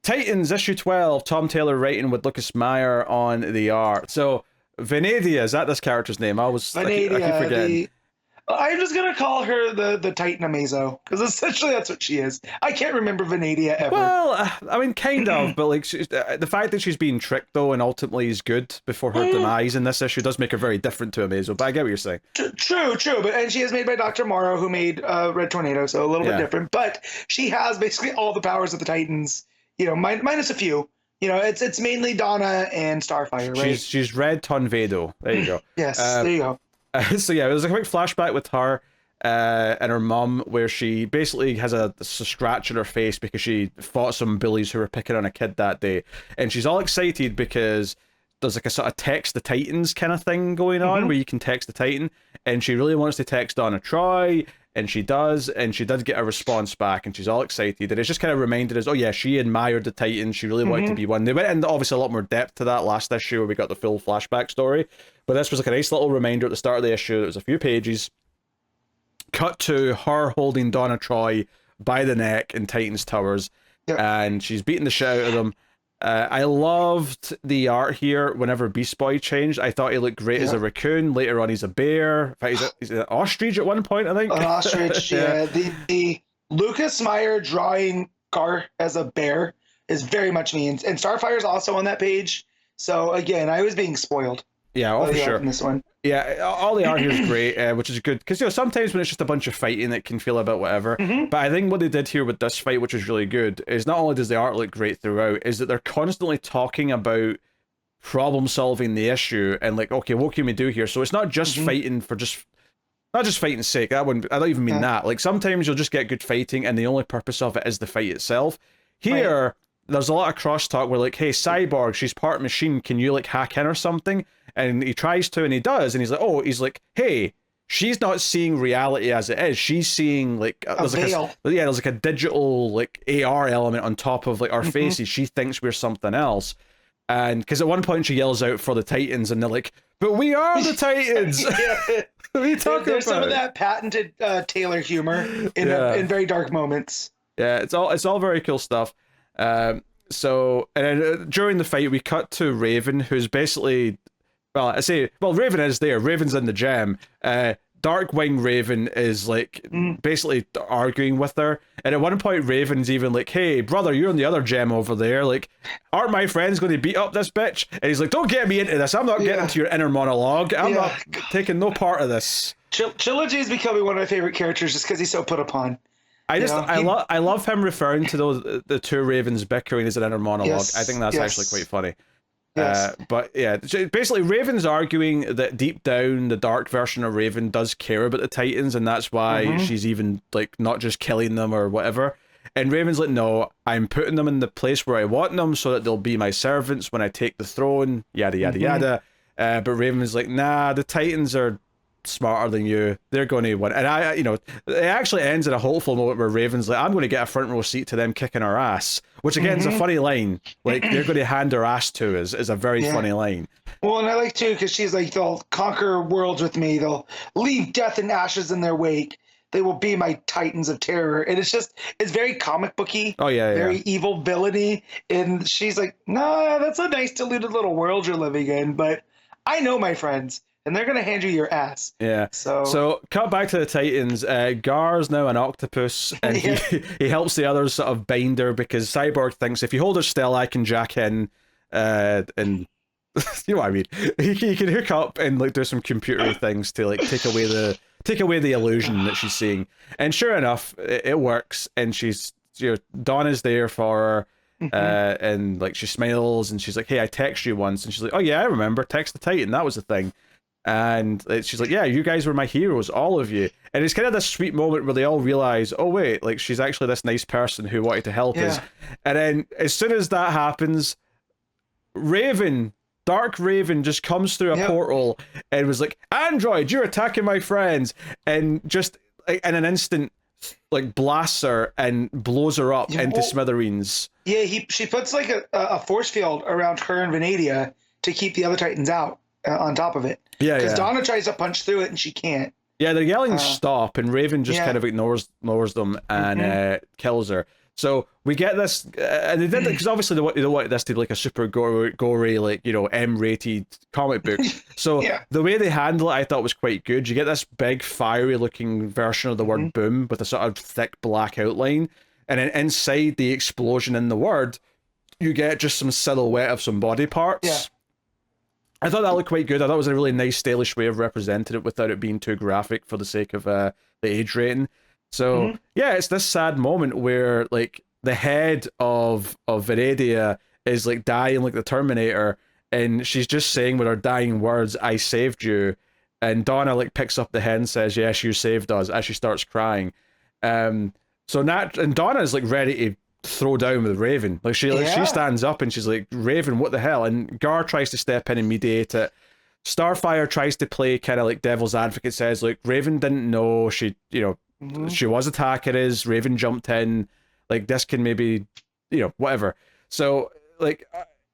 Titans issue 12, Tom Taylor writing with Lucas Meyer on the art. So Venedia, is that this character's name? I keep forgetting. I'm just gonna call her the Titan Amazo, because essentially that's what she is. I can't remember Venedia ever. Well, I mean, kind of, but like the fact that she's being tricked though, and ultimately is good before her demise in this issue does make her very different to Amazo. But I get what you're saying. True. And she is made by Dr. Morrow, who made Red Tornado, so a little bit different. But she has basically all the powers of the Titans. Minus a few. It's mainly Donna and Starfire, right? She's Red Tornado. There you go. Yes, there you go. So yeah, it was a quick flashback with her and her mum, where she basically has a scratch on her face because she fought some bullies who were picking on a kid that day, and she's all excited because there's like a sort of text the Titans kind of thing going on, where you can text the Titan, and she really wants to text Donna Troy, and she does, and she does get a response back, and she's all excited, and it's just kind of reminded us, oh yeah, she admired the Titans, she really wanted to be one. They went into obviously a lot more depth to that last issue where we got the full flashback story, but this was like a nice little reminder at the start of the issue. It was a few pages, cut to her holding Donna Troy by the neck in Titans Towers, and she's beating the shit out of them. I loved the art here whenever Beast Boy changed. I thought he looked great as a raccoon. Later on, he's a bear. In fact, he's an ostrich at one point, I think. An ostrich, yeah. The Lucas Meyer drawing Gar as a bear is very much me. And Starfire's also on that page. So, again, I was being spoiled. Yeah, for sure. In this one. Yeah, all the art here is great, which is good. Because, sometimes when it's just a bunch of fighting, it can feel a bit whatever. But I think what they did here with this fight, which is really good, is not only does the art look great throughout, is that they're constantly talking about problem solving the issue and like, okay, what can we do here? So it's not just fighting for not just fighting's sake. I don't even mean that. Like, sometimes you'll just get good fighting and the only purpose of it is the fight itself. Here, there's a lot of crosstalk where like, hey, Cyborg, she's part machine, can you like hack in or something? And he tries to, and he does, and he's like, hey, she's not seeing reality as it is. She's seeing like there's like a digital like AR element on top of like our faces. She thinks we're something else, and because at one point she yells out for the Titans, and they're like, but we are the Titans. What are you talking There's about? some of that patented Taylor humor in very dark moments. Yeah, it's all very cool stuff. So and then, during the fight, we cut to Raven, who's basically. Raven is there. Raven's in the gym. Darkwing Raven is like basically arguing with her, and at one point Raven's even like, hey brother, you're in the other gem over there, like, aren't my friends going to beat up this bitch? And he's like, don't get me into this, I'm not getting into your inner monologue, I'm not taking no part of this. Trilogy is becoming one of my favorite characters just because he's so put upon. I love him referring to the two Ravens bickering as an inner monologue. I think that's actually quite funny. Yes. But yeah, basically Raven's arguing that deep down the dark version of Raven does care about the Titans, and that's why she's even like not just killing them or whatever. And Raven's like, no, I'm putting them in the place where I want them so that they'll be my servants when I take the throne, yada yada yada. But Raven's like, nah, the Titans are smarter than you, they're going to win. And it actually ends in a hopeful moment where Raven's like, I'm going to get a front row seat to them kicking our ass, which again is a funny line, like they're going to hand their ass to us, is a very funny line. Well, and I like too because she's like, they'll conquer worlds with me, they'll leave death and ashes in their wake, they will be my Titans of terror. And it's very comic booky, very evil villainy. And she's like, nah, that's a nice diluted little world you're living in, but I know my friends, and they're going to hand you your ass. Yeah. So cut back to the Titans. Gar's now an octopus, and he helps the others sort of bind her because Cyborg thinks if you hold her still, I can jack in, and you know what I mean. He can hook up and like do some computery things to like take away the illusion that she's seeing. And sure enough, it works. And she's Donna's there for her. And like she smiles and she's like, hey, I texted you once, and she's like, oh yeah, I remember, text the Titan, that was the thing. And she's like, yeah, you guys were my heroes, all of you. And it's kind of this sweet moment where they all realize, oh wait, like she's actually this nice person who wanted to help us. And then as soon as that happens, Dark Raven just comes through a portal and was like, Android, you're attacking my friends, and just like, in an instant like blasts her and blows her up into smithereens. Yeah, she puts like a force field around her and Venedia to keep the other Titans out on top of it. Yeah, because Donna tries to punch through it and she can't. Yeah, they're yelling stop, and Raven just kind of ignores them and kills her. So we get this, and they did it because obviously they don't want this to be like a super gory, like, you know, M-rated comic book. So the way they handle it, I thought was quite good. You get this big fiery looking version of the word boom with a sort of thick black outline, and then inside the explosion in the word, you get just some silhouette of some body parts. Yeah. I thought that looked quite good. I thought it was a really nice, stylish way of representing it without it being too graphic for the sake of the age rating. So yeah, it's this sad moment where like the head of Viridia is like dying like the Terminator, and she's just saying with her dying words, "I saved you," and Donna like picks up the head and says, "Yes, you saved us," as she starts crying. So Nat and Donna is like ready to throw down with Raven. Like she stands up and she's like, "Raven, what the hell?" And Gar tries to step in and mediate it. Starfire tries to play kind of like devil's advocate, says like Raven didn't know, she, you know, she was attacking us, Raven jumped in, like this can maybe, you know, whatever. So like,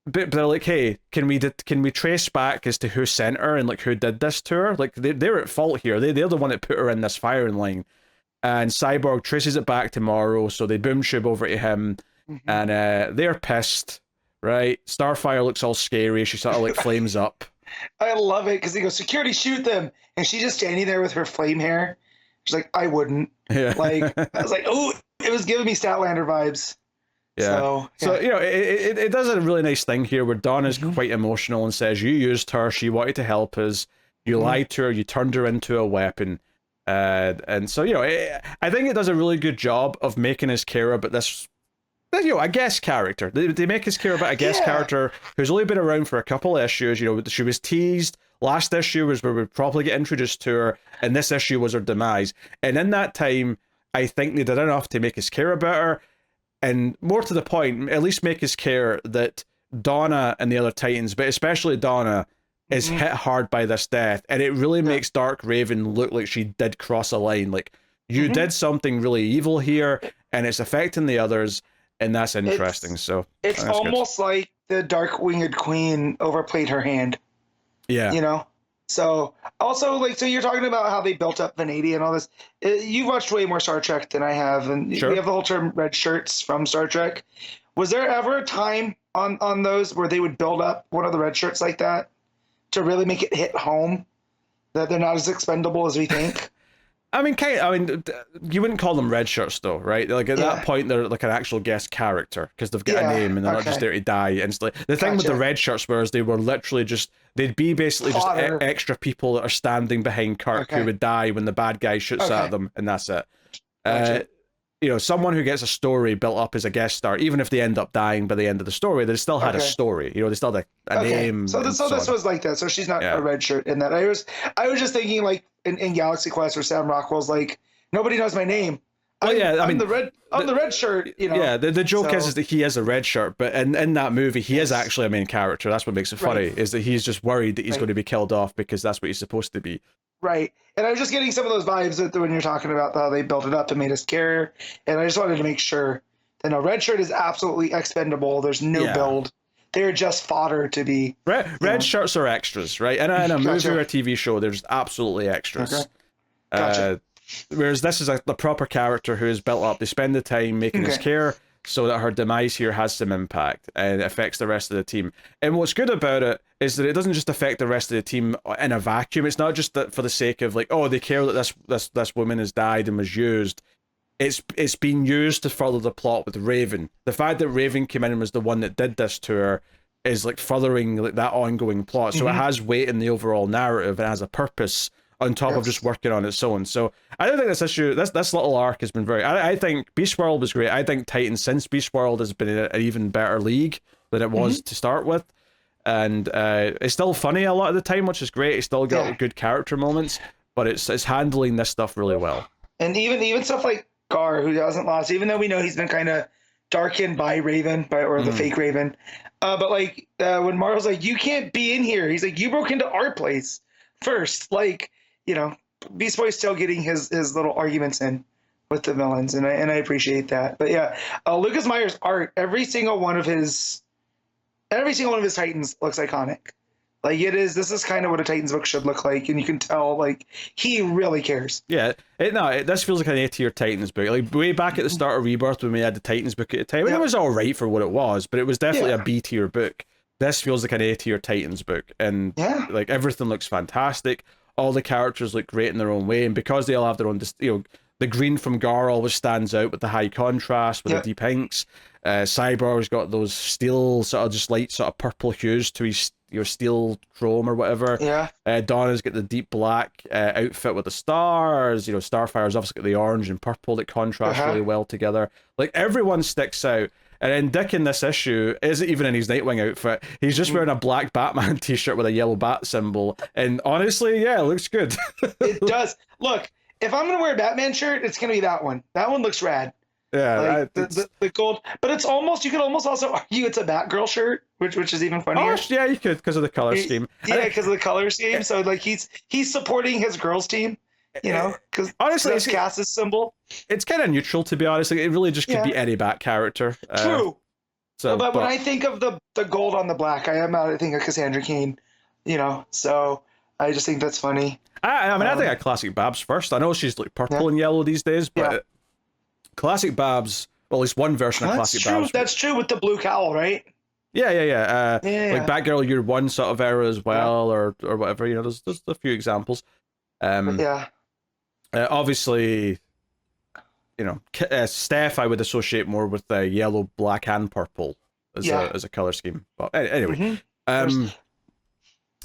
but they're like, hey, can we trace back as to who sent her and like who did this to her? Like they're at fault here. They're the one that put her in this firing line. And Cyborg traces it back tomorrow, so they boom shove over to him, and they're pissed, right? Starfire looks all scary. She sort of like flames up. I love it because he goes, "Security, shoot them!" And she's just standing there with her flame hair. She's like, "I wouldn't." Yeah. Like I was like, "Oh, it was giving me Statlander vibes." Yeah. So you know, it does a really nice thing here where Dawn is quite emotional and says, "You used her. She wanted to help us. You lied to her. You turned her into a weapon." And so, you know, I think it does a really good job of making us care about this, you know, a guest character. They make us care about a guest character who's only been around for a couple of issues. You know, she was teased. Last issue was where we'd probably get introduced to her, and this issue was her demise. And in that time, I think they did enough to make us care about her, and more to the point, at least make us care that Donna and the other Titans, but especially Donna, is hit hard by this death, and it really makes Dark Raven look like she did cross a line. Like, you did something really evil here, and it's affecting the others, and that's interesting. It's almost like the Dark Winged Queen overplayed her hand. Yeah. You know? So, also, like, so you're talking about how they built up Vanadium and all this. You've watched way more Star Trek than I have, and we have the whole term red shirts from Star Trek. Was there ever a time on those where they would build up one of the red shirts like that to really make it hit home that they're not as expendable as we think? I mean, you wouldn't call them red shirts though, right? Like at that point, they're like an actual guest character because they've got a name and they're not just there to die instantly. The thing with the red shirts was they were literally they'd be basically just extra people that are standing behind Kirk who would die when the bad guy shoots at them, and that's it. You know, someone who gets a story built up as a guest star, even if they end up dying by the end of the story, they still had a story. You know, they still had a name. So this was like that. So she's not a red shirt in that. I was just thinking like in Galaxy Quest where Sam Rockwell's like, nobody knows my name. I'm the red shirt. You know. Yeah, the joke is that he is a red shirt, but in that movie he is actually a main character. That's what makes it funny, is that he's just worried that he's going to be killed off because that's what he's supposed to be. Right. And I was just getting some of those vibes that when you're talking about how they built it up and made us care. And I just wanted to make sure that a red shirt is absolutely expendable. There's no build. They're just fodder to be. Red shirts are extras, right? In a movie or a TV show, they're just absolutely extras. Okay. Gotcha. Whereas this is the proper character who is built up. They spend the time making us care so that her demise here has some impact and affects the rest of the team. And what's good about it is that it doesn't just affect the rest of the team in a vacuum. It's not just that for the sake of like, oh, they care that this woman has died and was used. It's been used to further the plot with Raven. The fact that Raven came in and was the one that did this to her is like furthering like that ongoing plot. So it has weight in the overall narrative and has a purpose on top of just working on its own. So I don't think this little arc has been very... I think Beast World was great. I think Titans since Beast World has been in an even better league than it was to start with. And it's still funny a lot of the time, which is great. It's still got good character moments, but it's handling this stuff really well. And even stuff like Gar, who hasn't lost, even though we know he's been kind of darkened by Raven, or the fake Raven. But like when Marvel's like, you can't be in here. He's like, you broke into our place first. Like, you know, Beast Boy's still getting his little arguments in with the villains, and I appreciate that. But yeah, Lucas Meyer's art, every single one of his Titans looks iconic. Like this is kind of what a Titans book should look like, and you can tell like he really cares. Yeah, this feels like an A-tier Titans book. Like way back at the start of Rebirth when we had the Titans book at the time, it was all right for what it was, but it was definitely a B-tier book. This feels like an A-tier Titans book, and like everything looks fantastic. All the characters look great in their own way, and because they all have their own, the green from Gar always stands out with the high contrast with the deep inks. Cyborg's got those steel sort of just light sort of purple hues to his steel chrome or whatever. Donna's got the deep black outfit with the stars. Starfire's obviously got the orange and purple that contrast really well together. Like everyone sticks out. And then Dick in this issue isn't even in his Nightwing outfit. He's just wearing a black Batman t-shirt with a yellow bat symbol. And honestly, it looks good. It does. Look, if I'm going to wear a Batman shirt, it's going to be that one. That one looks rad. Yeah, like the gold, but you could almost also argue it's a Batgirl shirt, which is even funnier. Oh, yeah, you could because of the color scheme. Yeah, because of the color scheme. So like he's supporting his girls team, because honestly, that's Cass's symbol. It's kind of neutral, to be honest. Like, it really just could be any Bat character. True. But when I think of the gold on the black, I think of Cassandra Cain. So I just think that's funny. I mean, I think a classic Babs first. I know she's like purple and yellow these days, but. Classic Babs, well, at least one version of Classic Babs. That's true with the blue cowl, right? Yeah. Like Batgirl Year One sort of era as well, or whatever. There's a few examples. Obviously, Steph I would associate more with the yellow, black, and purple as a color scheme. But anyway,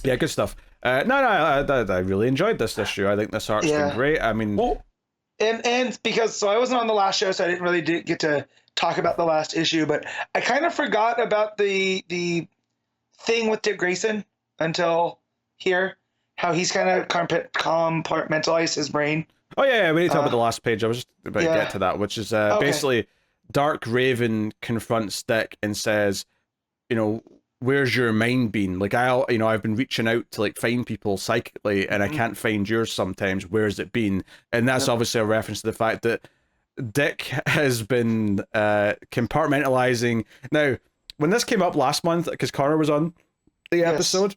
good stuff. I really enjoyed this issue. I think this art's been great. I mean. And because I wasn't on the last show, so I didn't really get to talk about the last issue, but I kind of forgot about the thing with Dick Grayson until here, how he's kind of compartmentalized his brain. Oh yeah, we need to talk about the last page. I was just about to get to that, which is basically Dark Raven confronts Dick and says, where's your mind been? Like I've been reaching out to like find people psychically and I can't find yours sometimes. Where's it been? And that's obviously a reference to the fact that Dick has been compartmentalizing. Now, when this came up last month, because Connor was on the episode,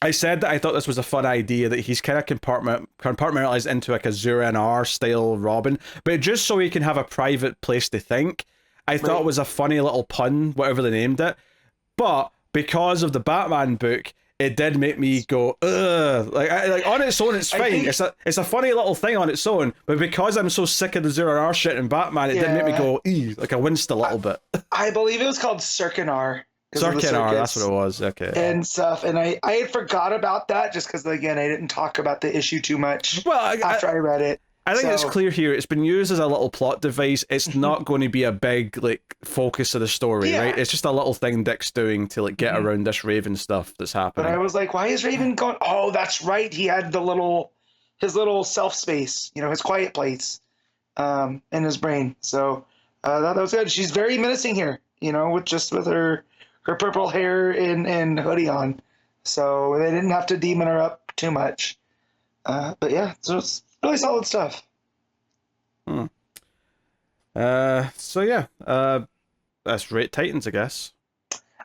I said that I thought this was a fun idea that he's kind of compartmentalized into like a Zura and R style Robin, but just so he can have a private place to think. I thought it was a funny little pun, whatever they named it. But because of the Batman book, it did make me go, ugh. Like on its own, it's fine. It's a funny little thing on its own. But because I'm so sick of the Zero R shit in Batman, it did make me go, ew. Like I winced a little bit. I believe it was called Circunar. Circunar, that's what it was. Okay. And stuff. And I had forgot about that just because, again, I didn't talk about the issue too much after I read it. I think it's clear here. It's been used as a little plot device. It's not going to be a big focus of the story, right? It's just a little thing Dick's doing to get around this Raven stuff that's happening. But I was like, why is Raven going? Oh, that's right. He had his little self space, his quiet place, in his brain. So that was good. She's very menacing here, with her purple hair and hoodie on. So they didn't have to demon her up too much. But yeah, so it's really solid stuff. Let's rate Titans, I guess.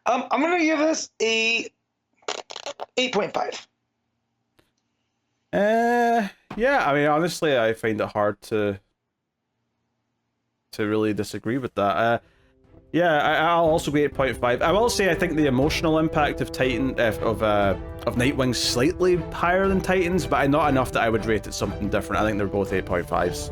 I'm gonna give this a 8.5. I mean, honestly, I find it hard to really disagree with that. I'll also go 8.5. I will say I think the emotional impact of Nightwing's slightly higher than Titans, but not enough that I would rate it something different. I think they're both 8.5s.